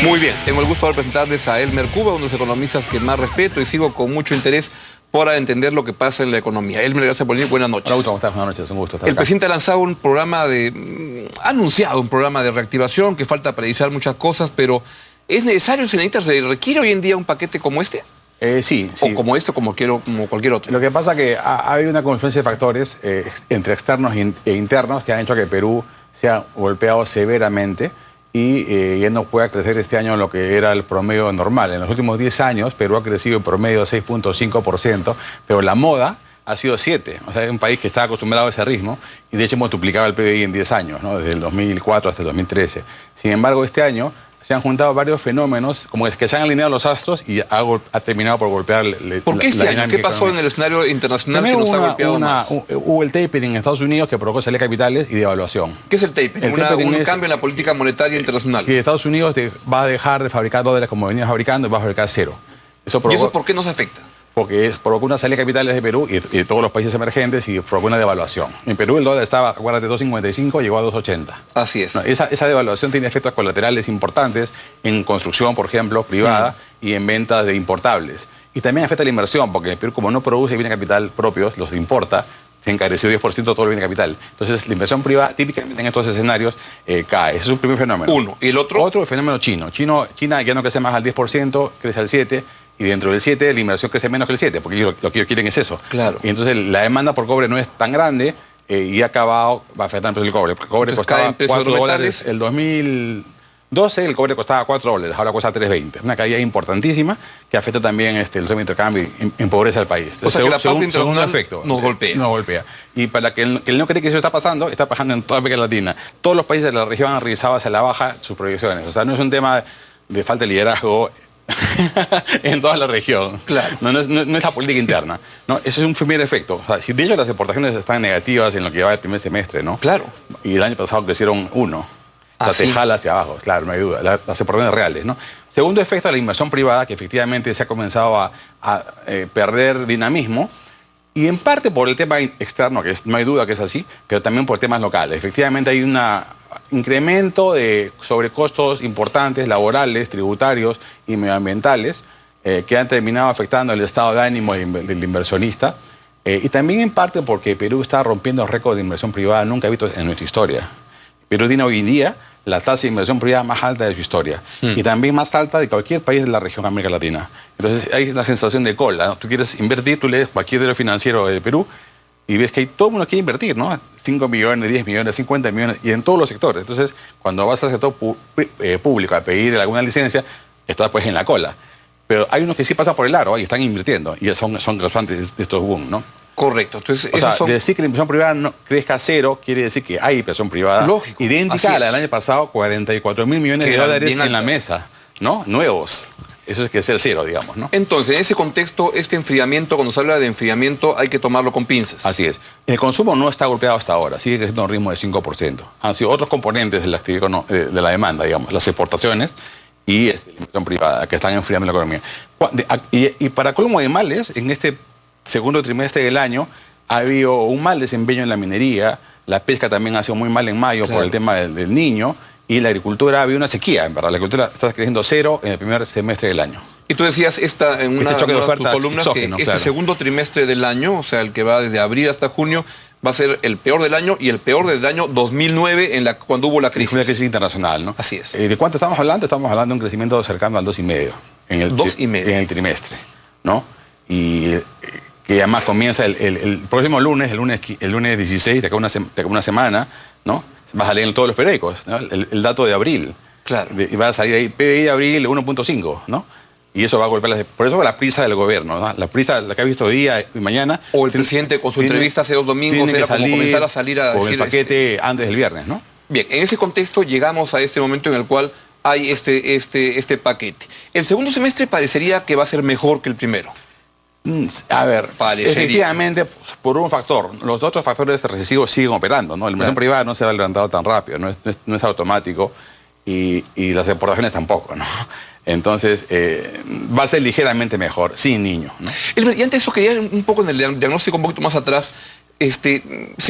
Muy bien, tengo el gusto de presentarles a Elmer Cuba, uno de los economistas que más respeto y sigo con mucho interés para entender lo que pasa en la economía. Elmer, gracias por venir. Buenas noches. Hola, ¿cómo estás? Buenas noches, un gusto estar El acá. presidente ha lanzado un programa ha anunciado un programa de reactivación que falta precisar muchas cosas, pero ¿es necesario, se requiere hoy en día un paquete como este? Sí. O como este, como cualquier otro. Lo que pasa es que ha habido una confluencia de factores entre externos e internos que han hecho que Perú sea golpeado severamente y ya no pueda crecer este año lo que era el promedio normal. En los últimos 10 años Perú ha crecido en promedio 6.5%, pero la moda ha sido 7%. O sea, es un país que está acostumbrado a ese ritmo y de hecho hemos duplicado el PBI en 10 años, ¿no? Desde el 2004 hasta el 2013. Sin embargo, este año se han juntado varios fenómenos, como es que se han alineado los astros y algo ha terminado por golpear ¿Por qué este año? ¿Qué pasó económica en el escenario internacional También que nos ha golpeado más? Hubo el tapering en Estados Unidos que provocó salida de capitales y devaluación. ¿Qué es el tapering? Un cambio en la política monetaria internacional. Que Estados Unidos va a dejar de fabricar dólares como venía fabricando y va a fabricar cero. ¿Y eso por qué nos afecta? Porque provocó una salida de capitales de Perú y de todos los países emergentes y provocó una devaluación. En Perú el dólar estaba, acuérdate, 2.55, llegó a 2.80. Así es. No, esa devaluación tiene efectos colaterales importantes en construcción, por ejemplo, privada y en ventas de importables. Y también afecta la inversión, porque Perú, como no produce bienes de capital propios, los importa, se encareció 10% todo el bien de capital. Entonces, la inversión privada, típicamente en estos escenarios, cae. Ese es un primer fenómeno. Uno. ¿Y el otro? Otro, el fenómeno chino. China ya no crece más al 10%, crece al 7%. Y dentro del 7, la inversión crece menos que el 7, porque lo que ellos quieren es eso. Claro. Y entonces la demanda por cobre no es tan grande y ha acabado, va a afectar el precio del cobre. El cobre costaba $4 el 2012, el cobre costaba $4, ahora cuesta 3.20. Una caída importantísima que afecta también el sistema de intercambio y empobrece al país. Entonces, que la parte internacional efecto, nos golpea. Nos golpea. Y para que él no cree que eso está pasando en toda América Latina. Todos los países de la región han revisado hacia la baja sus proyecciones. O sea, no es un tema de falta de liderazgo en toda la región. Claro. No es la política interna. ¿No? Ese es un primer efecto. O sea, si de hecho las exportaciones están negativas en lo que lleva el primer semestre, ¿no? Claro. Y el año pasado crecieron 1. O sea, se jala hacia abajo, claro, no hay duda. Las exportaciones reales, ¿no? Segundo efecto, la inversión privada, que efectivamente se ha comenzado a perder dinamismo. Y en parte por el tema externo, que no hay duda que es así, pero también por temas locales. Efectivamente hay un incremento de sobrecostos importantes, laborales, tributarios y medioambientales, que han terminado afectando el estado de ánimo del inversionista. Y también en parte porque Perú está rompiendo récords de inversión privada nunca visto en nuestra historia. Perú tiene hoy en día la tasa de inversión privada más alta de su historia y también más alta de cualquier país de la región de América Latina. Entonces hay una sensación de cola, ¿no? Tú quieres invertir, tú lees cualquier diario financiero de Perú y ves que todo el mundo quiere invertir, ¿no? 5 millones, 10 millones, 50 millones y en todos los sectores. Entonces, cuando vas al sector público a pedir alguna licencia, estás pues en la cola. Pero hay unos que sí pasan por el aro y están invirtiendo y son causantes de estos boom, ¿no? Correcto. Entonces, o sea, decir que la inversión privada no crezca a cero quiere decir que hay inversión privada. Lógico. Idéntica a la del año pasado, 44.000 millones de dólares en la mesa, ¿no? Nuevos. Eso es que es el cero, digamos, ¿no? Entonces, en ese contexto, este enfriamiento, cuando se habla de enfriamiento, hay que tomarlo con pinzas. Así es. El consumo no está golpeado hasta ahora, sigue creciendo a un ritmo de 5%. Han sido otros componentes de la actividad de la demanda, digamos, las exportaciones y la inversión privada, que están enfriando la economía. Y para colmo de males, en este segundo trimestre del año ha habido un mal desempeño en la minería, la pesca también ha sido muy mal en mayo por el tema del Niño, y la agricultura ha habido una sequía, en verdad. La agricultura está creciendo 0 en el primer semestre del año. Y tú decías en una de tus columnas exógeno, que este segundo trimestre del año, o sea, el que va desde abril hasta junio, va a ser el peor del año y el peor del año 2009 cuando hubo la crisis. Una crisis internacional, ¿no? Así es. ¿De cuánto estamos hablando? Estamos hablando de un crecimiento cercano al 2,5 en el 2,5 en el trimestre, ¿no? Y que además comienza el próximo lunes, el lunes 16, de acá una semana, ¿no? Vas a leer en todos los periódicos, ¿no? El dato de abril. Claro. Y va a salir ahí, PBI de abril 1.5, ¿no? Y eso va a golpear por eso la prisa del gobierno, ¿no? La prisa, la que ha visto hoy día y mañana. O el presidente con su entrevista hace 2 domingos era como comenzar a salir a decir... Con el paquete antes del viernes, ¿no? Bien, en ese contexto llegamos a este momento en el cual hay este paquete. El segundo semestre parecería que va a ser mejor que el primero. A ver, efectivamente, por un factor. Los otros factores recesivos siguen operando, ¿no? La inversión privada no se va a levantar tan rápido, no es automático y las exportaciones tampoco, ¿no? Entonces, va a ser ligeramente mejor, sin niños, ¿no? Y antes de eso quería ir un poco en el diagnóstico, un poquito más atrás. Se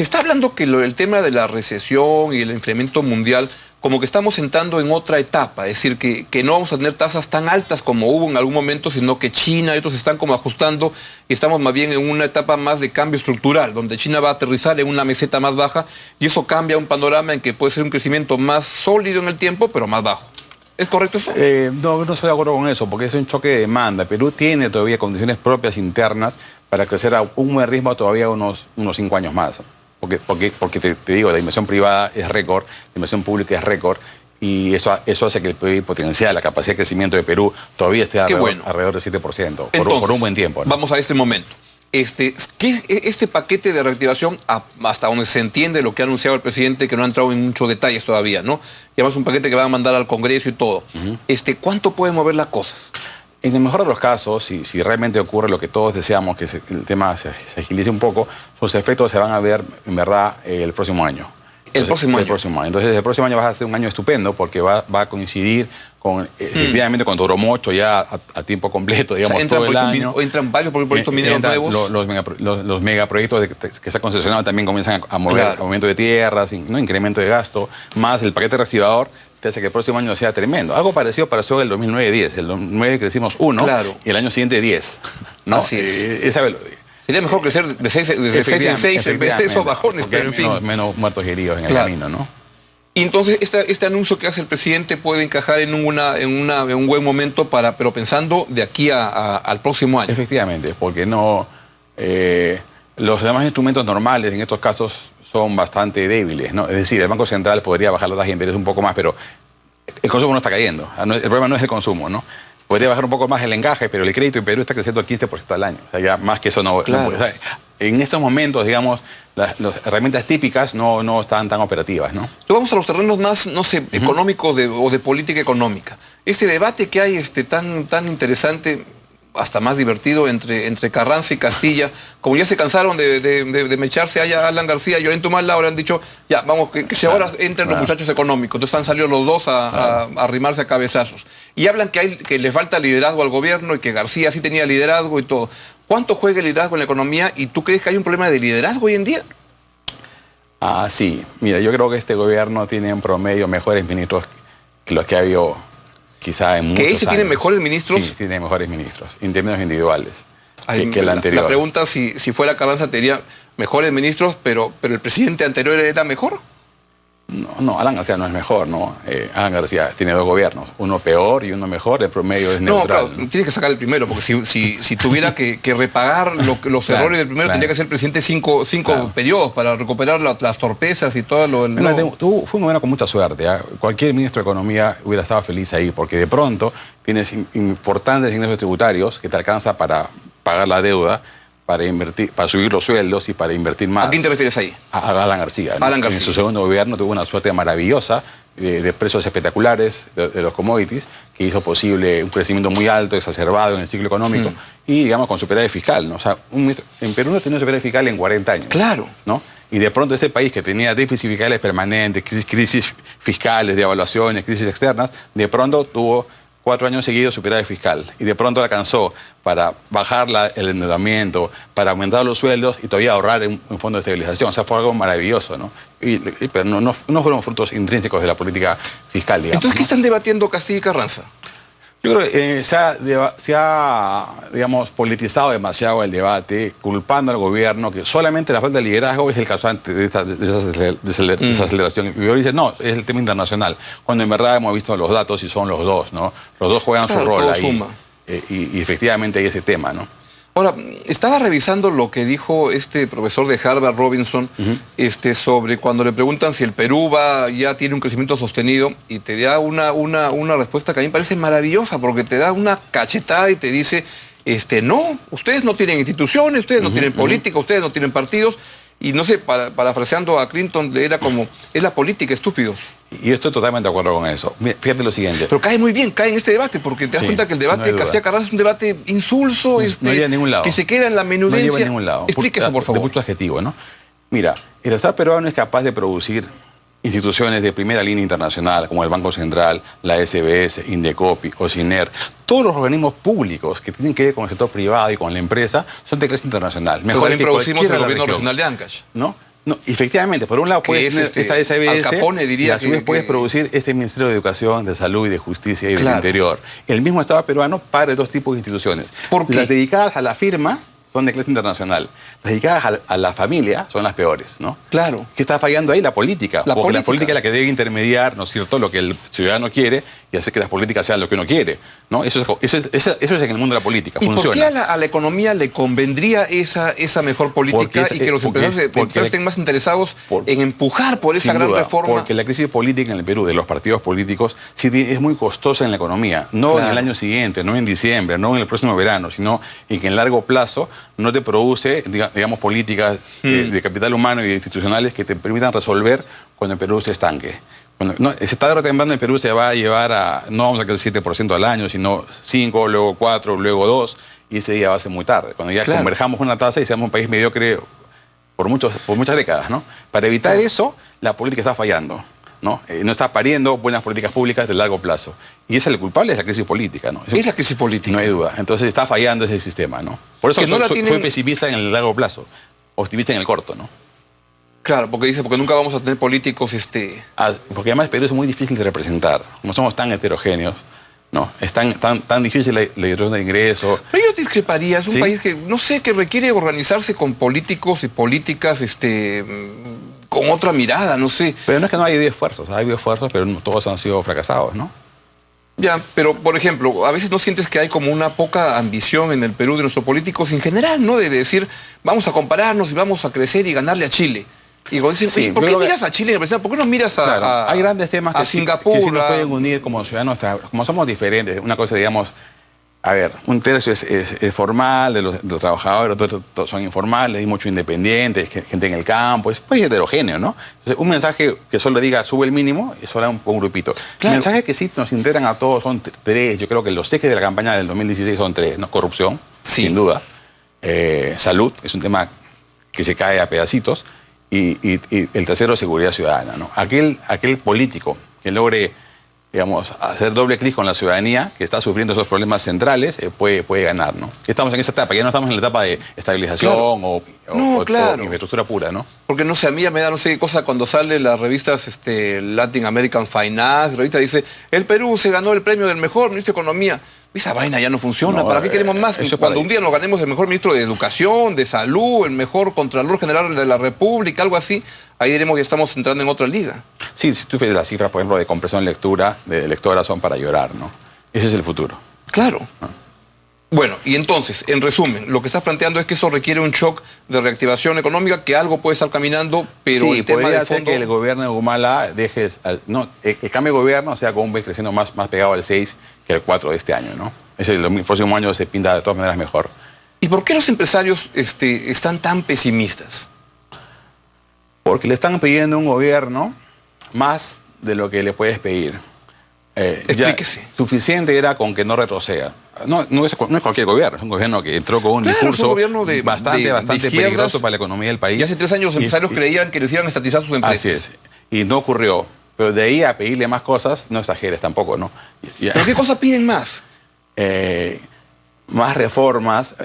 está hablando que el tema de la recesión y el enfriamiento mundial como que estamos entrando en otra etapa, es decir, que no vamos a tener tasas tan altas como hubo en algún momento, sino que China y otros están como ajustando y estamos más bien en una etapa más de cambio estructural, donde China va a aterrizar en una meseta más baja y eso cambia un panorama en que puede ser un crecimiento más sólido en el tiempo, pero más bajo. ¿Es correcto eso? No estoy de acuerdo con eso, porque es un choque de demanda. Perú tiene todavía condiciones propias internas para crecer a un buen ritmo todavía unos 5 años más. Porque te digo, la inversión privada es récord, la inversión pública es récord, y eso hace que el PIB potencial, la capacidad de crecimiento de Perú todavía esté alrededor del 7%, Entonces, por un buen tiempo, ¿no? Vamos a este momento. Este paquete de reactivación, hasta donde se entiende lo que ha anunciado el presidente, que no ha entrado en muchos detalles todavía, ¿no? Y además un paquete que van a mandar al Congreso y todo. ¿Cuánto puede mover las cosas? En el mejor de los casos, si realmente ocurre lo que todos deseamos, que el tema se agilice un poco, sus efectos se van a ver, en verdad, el próximo año. El próximo año. Entonces, el próximo año va a ser un año estupendo porque va a coincidir con, efectivamente, con Toromocho ya a tiempo completo, digamos, todo el año. Entran varios proyectos mineros nuevos. Los megaproyectos que se han concesionado también comienzan a mover aumento de tierras, ¿no? Incremento de gasto, más el paquete reactivador, te hace que el próximo año sea tremendo. Algo parecido pasó en el 2009-10. El 2009 crecimos 1 y el año siguiente 10. ¿no? Así es. Sería mejor crecer de 6 en 6 en vez de esos bajones, pero en fin. Menos muertos y heridos en el camino, ¿no? Y entonces este anuncio que hace el presidente puede encajar en un buen momento, pero pensando de aquí al próximo año. Efectivamente, porque no los demás instrumentos normales en estos casos son bastante débiles, ¿no? Es decir, el Banco Central podría bajar la tasa de interés un poco más, pero el consumo no está cayendo. El problema no es el consumo, ¿no? Podría bajar un poco más el encaje, pero el crédito en Perú está creciendo al 15% al año. O sea, ya más que eso no... Claro. O sea, en estos momentos, digamos, las herramientas típicas no están tan operativas, ¿no? Vamos a los terrenos más, no sé, económicos o de política económica. Este debate que hay tan interesante, hasta más divertido, entre Carranza y Castilla, como ya se cansaron de mecharse allá Alan García y Llorente Humala, ahora han dicho, ya, vamos, que ahora entren los muchachos económicos. Entonces han salido los dos a arrimarse a cabezazos. Y hablan que le falta liderazgo al gobierno y que García sí tenía liderazgo y todo. ¿Cuánto juega el liderazgo en la economía? ¿Y tú crees que hay un problema de liderazgo hoy en día? Sí. Mira, yo creo que este gobierno tiene en promedio mejores ministros que los que ha habido quizá en muchos años. ¿Que ese tiene mejores ministros? Sí, tiene mejores ministros, en términos individuales, que el anterior. La pregunta, si fuera Carranza, tendría mejores ministros, pero el presidente anterior era mejor. No, Alan García no es mejor, ¿no? Alan García tiene 2 gobiernos, uno peor y uno mejor, el promedio es neutral. Claro, tienes que sacar el primero, porque si tuviera que repagar los errores del primero, tendría que ser presidente 5 periodos para recuperar las torpezas y todo lo... Fue un gobierno con mucha suerte, ¿eh? Cualquier ministro de Economía hubiera estado feliz ahí, porque de pronto tienes importantes ingresos tributarios que te alcanza para pagar la deuda, para invertir, para subir los sueldos y para invertir más. ¿A quién te refieres ahí? A Alan García, ¿no? Alan García. En su segundo gobierno tuvo una suerte maravillosa de precios espectaculares de los commodities, que hizo posible un crecimiento muy alto, exacerbado en el ciclo económico, y digamos con superávit fiscal, ¿no? O sea, en Perú no ha tenido superávit fiscal en 40 años. Claro. ¿No? Y de pronto este país que tenía déficits fiscales permanentes, crisis fiscales, devaluaciones, crisis externas, de pronto tuvo 4 años seguidos superávit fiscal y de pronto alcanzó para bajar el endeudamiento, para aumentar los sueldos y todavía ahorrar en un fondo de estabilización. O sea, fue algo maravilloso, ¿no? Pero no fueron frutos intrínsecos de la política fiscal, digamos. Entonces, ¿qué están debatiendo Castilla y Carranza? Yo creo que se ha, digamos, politizado demasiado el debate, culpando al gobierno que solamente la falta de liderazgo es el causante de esa desaceleración. Y hoy dice, no, es el tema internacional, cuando en verdad hemos visto los datos y son los dos, ¿no? Los dos juegan su rol ahí. Y efectivamente hay ese tema, ¿no? Ahora, estaba revisando lo que dijo este profesor de Harvard, Robinson, sobre cuando le preguntan si el Perú ya tiene un crecimiento sostenido, y te da una respuesta que a mí me parece maravillosa, porque te da una cachetada y te dice, no, ustedes no tienen instituciones, ustedes no tienen política, ustedes no tienen partidos, y no sé, parafraseando a Clinton, era como, es la política, estúpidos. Y yo estoy totalmente de acuerdo con eso. Fíjate lo siguiente. Pero cae muy bien, cae en este debate, porque te das cuenta que el debate de Castilla Carranza es un debate insulso, no lleva a ningún lado. Que se queda en la menudencia. No lleva a ningún lado. Explique eso, por favor. De mucho adjetivo, ¿no? Mira, el Estado peruano es capaz de producir instituciones de primera línea internacional, como el Banco Central, la SBS, Indecopi, OCINER. Todos los organismos públicos que tienen que ver con el sector privado y con la empresa son de clase internacional. Mejor que producimos el gobierno regional de Ancash. ¿No? No, efectivamente, por un lado puedes tener esta SBS, Al Capone, diría, y a su vez puedes producir este Ministerio de Educación, de Salud y de Justicia y del Interior. El mismo Estado peruano para dos tipos de instituciones. ¿Por qué? Las dedicadas a la firma son de clase internacional. Las dedicadas a la familia son las peores, ¿no? Claro. ¿Qué está fallando ahí? La política. La política es la que debe intermediar, ¿no es cierto?, lo que el ciudadano quiere y hacer que las políticas sean lo que uno quiere, ¿no? Eso es en el mundo de la política, funciona. ¿Y por qué a la economía le convendría esa mejor política y que los empresarios estén más interesados en empujar por esa gran reforma? Porque la crisis política en el Perú, de los partidos políticos, sí es muy costosa en la economía. No en el año siguiente, no en diciembre, no en el próximo verano, sino en que en largo plazo no te produce, digamos, políticas de capital humano y institucionales que te permitan resolver cuando el Perú se estanque. Cuando se está derrotando, el Perú se va a llevar a, no vamos a crecer 7% al año, sino 5, luego 4, luego 2, y ese día va a ser muy tarde. Cuando ya converjamos una tasa y seamos un país mediocre por muchas décadas, ¿no? Para evitar eso, la política está fallando, ¿no? No está pariendo buenas políticas públicas de largo plazo. Y ese es el culpable, es la crisis política, ¿no? Es la crisis política. No hay duda. Entonces está fallando ese sistema, ¿no? Por eso soy pesimista en el largo plazo, optimista en el corto, ¿no? Claro, porque nunca vamos a tener políticos... Porque además Perú es muy difícil de representar, como somos tan heterogéneos, ¿no? Es tan difícil la dirección de ingreso. Pero yo discreparía, es un país que, no sé, que requiere organizarse con políticos y políticas, con otra mirada, no sé. Pero no es que no haya habido esfuerzos, pero todos han sido fracasados, ¿no? Ya, pero por ejemplo, a veces no sientes que hay como una poca ambición en el Perú de nuestros políticos en general, ¿no? De decir, vamos a compararnos y vamos a crecer y ganarle a Chile. Y dicen, ¿por qué miras a Chile? ¿Por qué no miras hay grandes temas a Singapur? Que sí nos pueden unir como ciudadanos, como somos diferentes. Una cosa, digamos, a ver, un tercio es formal, de los trabajadores, otros son informales, hay mucho independientes, gente en el campo, es muy heterogéneo, ¿no? Entonces, un mensaje que solo diga sube el mínimo y solo un grupito. Claro. Mensajes que sí nos integran a todos son tres. Yo creo que los ejes de la campaña del 2016 son tres, ¿no? Corrupción, sin duda. Salud, es un tema que se cae a pedacitos. Y el tercero, seguridad ciudadana, ¿no? Aquel político que logre, digamos, hacer doble clic con la ciudadanía, que está sufriendo esos problemas centrales, puede ganar, ¿no? Estamos en esa etapa, ya no estamos en la etapa de estabilización o infraestructura pura, ¿no? Porque, no sé, a mí ya me da no sé qué cosa cuando sale las revistas Latin American Finance, la revista dice, el Perú se ganó el premio del mejor ministro de Economía. Esa vaina ya no funciona. ¿Para qué queremos más? Cuando un día nos ganemos el mejor ministro de Educación, de Salud, el mejor Contralor General de la República, algo así, ahí diremos que estamos entrando en otra liga. Sí, si tú ves las cifras, por ejemplo, de compresión lectura, de lectoras son para llorar, ¿no? Ese es el futuro. Claro. Bueno, y entonces, en resumen, lo que estás planteando es que eso requiere un shock de reactivación económica, que algo puede estar caminando, pero el tema de fondo... que el gobierno de Humala deje... el cambio de gobierno sea con un país creciendo más pegado al 6 que al 4 de este año, ¿no? El próximo año se pinta de todas maneras mejor. ¿Y por qué los empresarios están tan pesimistas? Porque le están pidiendo a un gobierno más de lo que le puedes pedir. Explíquese. Suficiente era con que no retroceda. No es cualquier gobierno, es un gobierno que entró con un discurso bastante peligroso para la economía del país. Y hace 3 años los empresarios creían que les iban a estatizar sus empresas. Así es. Y no ocurrió. Pero de ahí a pedirle más cosas, no exageres tampoco, ¿no? ¿Pero qué cosas piden más? Más reformas.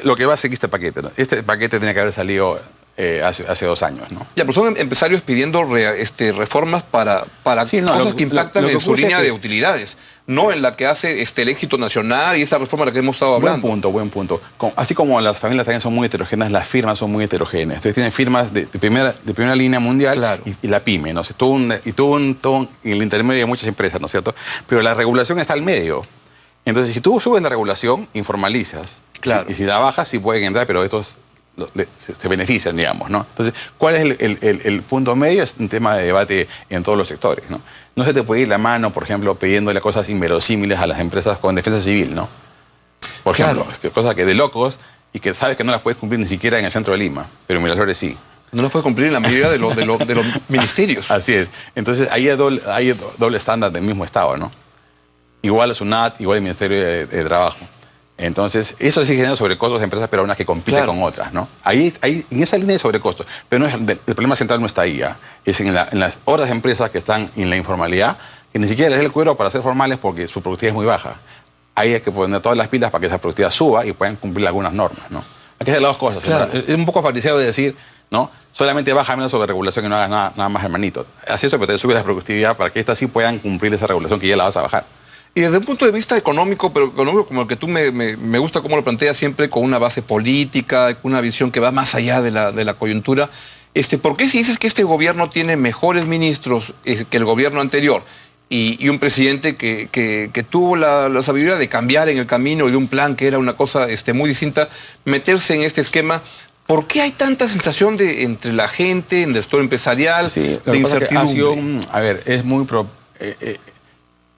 Lo que va a seguir este paquete, ¿no? Este paquete tenía que haber salido hace 2 años, ¿no? Ya, pero son empresarios pidiendo reformas para cosas que impactan en su línea de utilidades, no en la que hace el éxito nacional y esa reforma de la que hemos estado hablando. Buen punto. Así como las familias también son muy heterogéneas, las firmas son muy heterogéneas. Entonces tienen firmas de primera línea mundial y la pyme, ¿no? En el intermedio de muchas empresas, ¿no es cierto? Pero la regulación está al medio. Entonces, si tú subes la regulación, informalizas. Claro. Y si la bajas, sí pueden entrar, pero estos se benefician, digamos, ¿no? Entonces, ¿cuál es el punto medio? Es un tema de debate en todos los sectores, ¿no? No se te puede ir la mano, por ejemplo, pidiéndole cosas inverosímiles a las empresas con defensa civil, ¿no? Por ejemplo, cosas que de locos y que sabes que no las puedes cumplir ni siquiera en el centro de Lima, pero en Miraflores sí. No las puedes cumplir en la mayoría de los ministerios. Así es. Entonces, ahí hay doble estándar del mismo Estado, ¿no? Igual a SUNAT, igual al Ministerio de Trabajo. Entonces, eso sí genera sobrecostos de empresas peruanas que compiten con otras, ¿no? Ahí, en esa línea de sobrecostos. Pero el problema central no está ahí, ¿ya? Es en las otras empresas que están en la informalidad, que ni siquiera les da el cuero para ser formales porque su productividad es muy baja. Ahí hay que poner todas las pilas para que esa productividad suba y puedan cumplir algunas normas, ¿no? Hay que hacer las dos cosas. Es un poco fariseo de decir, ¿no? Solamente baja menos sobre regulación y no hagas nada más, hermanito. Haz eso, pero te subes la productividad para que estas sí puedan cumplir esa regulación que ya la vas a bajar. Y desde un punto de vista económico, pero económico como el que tú me gusta cómo lo planteas siempre con una base política, con una visión que va más allá de la coyuntura, ¿por qué si dices que este gobierno tiene mejores ministros que el gobierno anterior y un presidente que tuvo la sabiduría de cambiar en el camino y de un plan que era una cosa muy distinta, meterse en este esquema? ¿Por qué hay tanta sensación entre la gente, en el sector empresarial, de incertidumbre? A ver, es muy...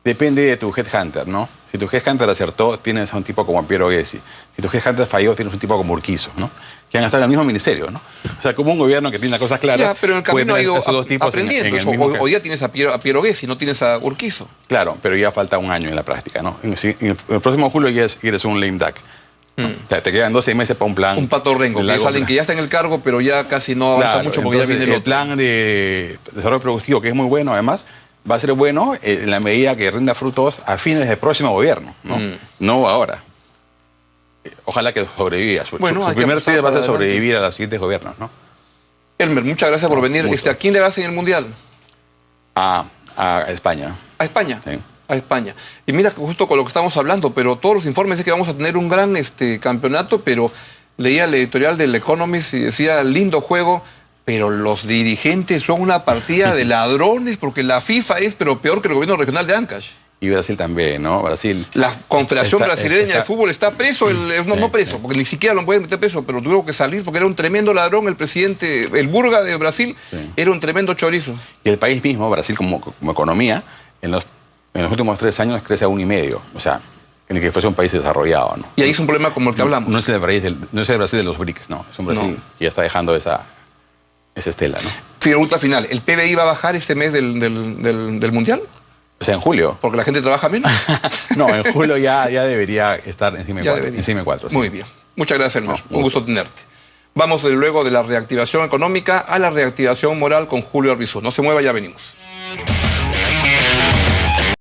depende de tu headhunter, ¿no? Si tu headhunter acertó, tienes a un tipo como Piero Gessi. Si tu headhunter falló, tienes un tipo como Urquizo, ¿no? Que han estado en el mismo ministerio, ¿no? O sea, como un gobierno que tiene las cosas claras... Ya, pero en el camino ha ido aprendiendo. Hoy día tienes a Piero Gessi, no tienes a Urquizo. Claro, pero ya falta un año en la práctica, ¿no? En el próximo julio ya eres un lame duck. ¿No? O sea, te quedan 12 meses para un plan. Un Pato Rengo, que es alguien que ya está en el cargo, pero ya casi no avanza mucho porque ya viene el otro. El plan de desarrollo productivo, que es muy bueno además, va a ser bueno en la medida que rinda frutos a fines del próximo gobierno, ¿no? No ahora. Ojalá que sobreviva. Su primer tarea va a ser sobrevivir a los siguientes gobiernos, ¿no? Elmer, muchas gracias por venir. ¿A quién le vas en el Mundial? A España. ¿A España? Sí. A España. Y mira, justo con lo que estamos hablando, pero todos los informes dicen que vamos a tener un gran campeonato, pero leía el editorial del Economist y decía, lindo juego, pero los dirigentes son una partida de ladrones, porque la FIFA es pero peor que el gobierno regional de Ancash. Y Brasil también, ¿no? Brasil. La Confederación Brasileña de Fútbol está preso, no preso, porque ni siquiera lo pueden meter preso, pero tuvo que salir porque era un tremendo ladrón el presidente, el Burga de Brasil, era un tremendo chorizo. Y el país mismo, Brasil como economía, en los últimos 3 años crece a 1,5. O sea, en el que fuese un país desarrollado, ¿no? Y ahí es un problema como el que hablamos. No es el Brasil de los BRICS, no. Es un Brasil que ya está dejando esa estela, ¿no? Pregunta final. ¿El PBI va a bajar este mes del Mundial? O sea, en julio. ¿Porque la gente trabaja menos? No, en julio ya debería estar encima de 4. Muy bien. Muchas gracias, Elmer. Un gusto tenerte. Vamos luego de la reactivación económica a la reactivación moral con Julio Arbizu. No se mueva, ya venimos.